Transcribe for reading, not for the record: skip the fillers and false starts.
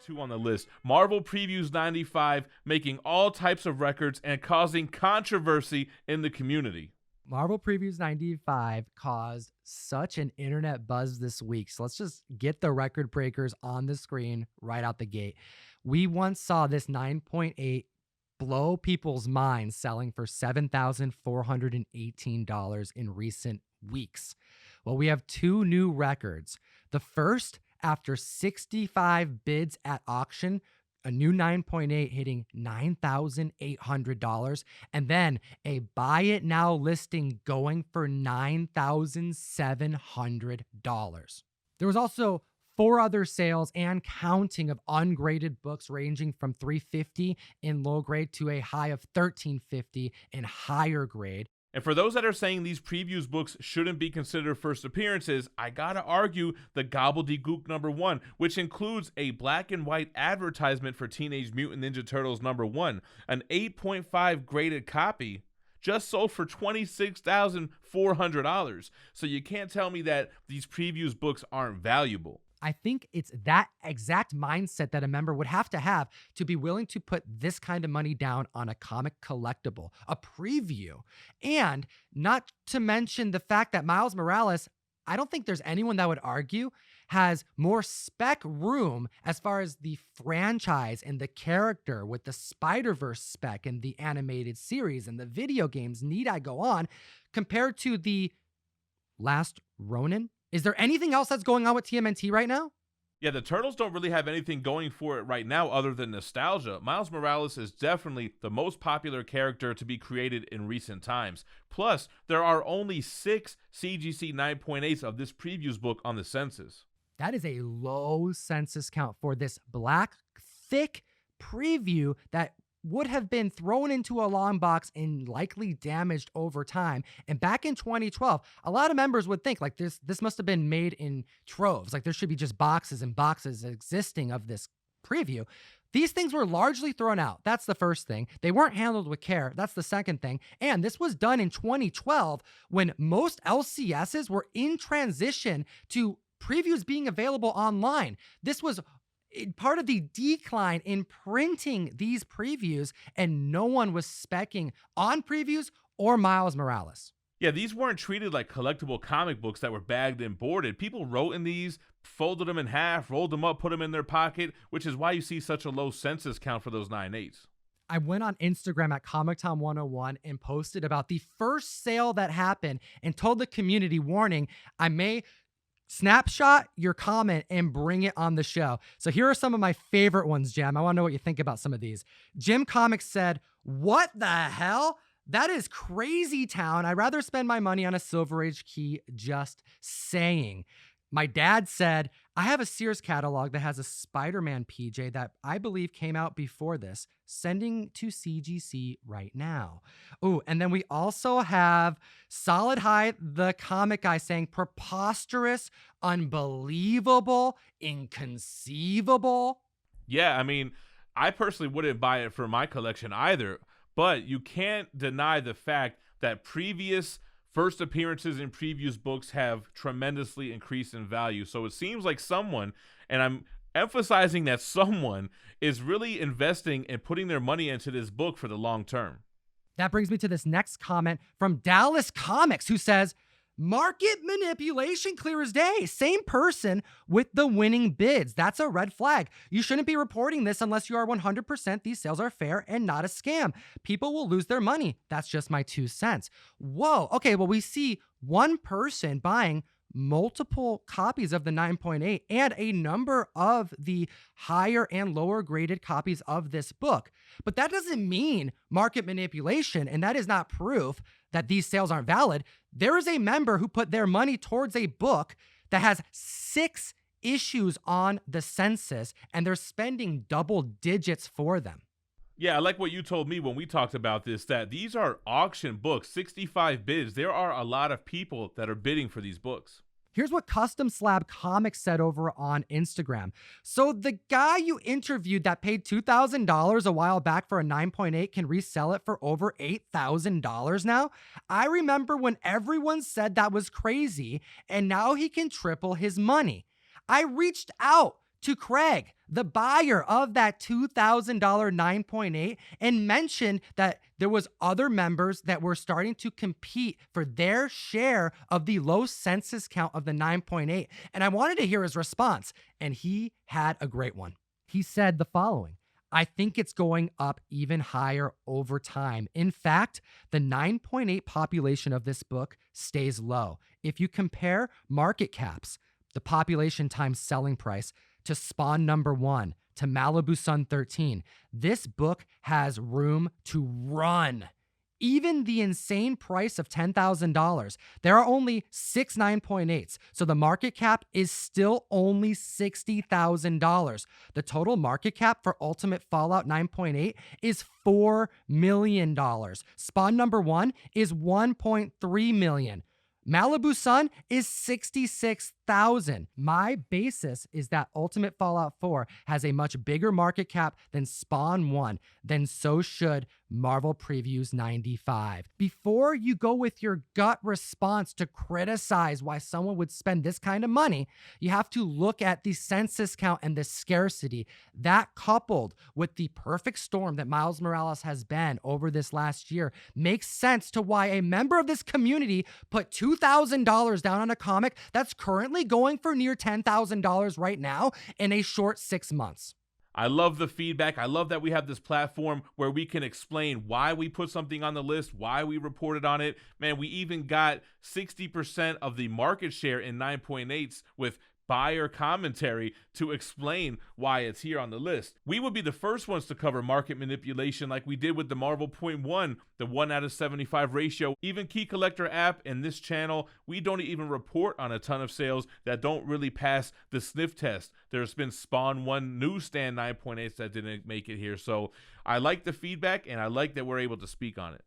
2 on the list. Marvel Previews 95, making all types of records and causing controversy in the community. Marvel Previews 95 caused such an internet buzz this week. So let's just get the record breakers on the screen right out the gate. We once saw this 9.8 blow people's minds, selling for $7,418 in recent weeks. Well, we have 2 new records. The first, after 65 bids at auction, a new 9.8 hitting $9,800, and then a buy it now listing going for $9,700. There was also 4 other sales and counting of ungraded books ranging from $350 in low grade to a high of $1,350 in higher grade. And for those that are saying these previews books shouldn't be considered first appearances, I gotta argue the Gobbledygook #1, which includes a black and white advertisement for Teenage Mutant Ninja Turtles #1, an 8.5 graded copy, just sold for $26,400. So you can't tell me that these previews books aren't valuable. I think it's that exact mindset that a member would have to be willing to put this kind of money down on a comic collectible, a preview. And not to mention the fact that Miles Morales, I don't think there's anyone that would argue, has more spec room as far as the franchise and the character with the Spider-Verse spec and the animated series and the video games, need I go on, compared to the Last Ronin. Is there anything else that's going on with TMNT right now? Yeah, the Turtles don't really have anything going for it right now other than nostalgia. Miles Morales is definitely the most popular character to be created in recent times. Plus, there are only 6 CGC 9.8s of this previews book on the census. That is a low census count for this black, thick preview that would have been thrown into a long box and likely damaged over time. And back in 2012, a lot of members would think like this must have been made in troves. Like there should be just boxes and boxes existing of this preview. These things were largely thrown out. That's the first thing. They weren't handled with care. That's the second thing. And this was done in 2012 when most LCSs were in transition to previews being available online. This was part of the decline in printing these previews, and no one was speccing on previews or Miles Morales. Yeah, these weren't treated like collectible comic books that were bagged and boarded. People wrote in these, folded them in half, rolled them up, put them in their pocket, which is why you see such a low census count for those 9.8s. I went on Instagram at ComicTom101 and posted about the first sale that happened and told the community, warning, I may snapshot your comment and bring it on the show. So here are some of my favorite ones, Jim. I want to know what you think about some of these. Jim Comics said, "What the hell? That is crazy town. I'd rather spend my money on a Silver Age key, just saying." My dad said, "I have a Sears catalog that has a Spider-Man PJ that I believe came out before this, sending to CGC right now." Oh, and then we also have Solid High, the comic guy, saying preposterous, unbelievable, inconceivable. Yeah, I mean, I personally wouldn't buy it for my collection either, but you can't deny the fact that previous first appearances in previews books have tremendously increased in value. So it seems like someone, and I'm emphasizing that someone, is really investing and putting their money into this book for the long term. That brings me to this next comment from Dallas Comics, who says, "Market manipulation, clear as day. Same person with the winning bids. That's a red flag. You shouldn't be reporting this unless you are 100% these sales are fair and not a scam. People will lose their money. That's just my 2 cents. Whoa. Okay, well, we see one person buying multiple copies of the 9.8 and a number of the higher and lower graded copies of this book. But that doesn't mean market manipulation, and that is not proof that these sales aren't valid. There is a member who put their money towards a book that has 6 issues on the census, and they're spending double digits for them." Yeah, I like what you told me when we talked about this, that these are auction books, 65 bids. There are a lot of people that are bidding for these books. Here's what Custom Slab Comics said over on Instagram. "So the guy you interviewed that paid $2,000 a while back for a 9.8 can resell it for over $8,000 now? I remember when everyone said that was crazy, and now he can triple his money. I reached out to Craig, the buyer of that $2,000 9.8, and mentioned that there was other members that were starting to compete for their share of the low census count of the 9.8. And I wanted to hear his response, and he had a great one. He said the following: I think it's going up even higher over time. In fact, the 9.8 population of this book stays low. If you compare market caps, the population times selling price, to Spawn #1, to Malibu Sun 13, this book has room to run. Even the insane price of $10,000, there are only 6 9.8s, so the market cap is still only $60,000. The total market cap for Ultimate Fallout 9.8 is $4 million. Spawn #1 is $1.3 million. Malibu Sun is $66,000. My basis is that Ultimate Fallout 4 has a much bigger market cap than Spawn 1, then so should Marvel Previews 95. Before you go with your gut response to criticize why someone would spend this kind of money, you have to look at the census count and the scarcity. That, coupled with the perfect storm that Miles Morales has been over this last year, makes sense to why a member of this community put $2,000 down on a comic that's currently going for near $10,000 right now in a short 6 months. I love the feedback. I love that we have this platform where we can explain why we put something on the list, why we reported on it. Man, we even got 60% of the market share in 9.8s with buyer commentary to explain why it's here on the list. We would be the first ones to cover market manipulation like we did with the Marvel .1, the 1/75 ratio. Even Key Collector app and this channel, we don't even report on a ton of sales that don't really pass the sniff test. There's been Spawn 1 newsstand 9.8s that didn't make it here. So I like the feedback, and I like that we're able to speak on it.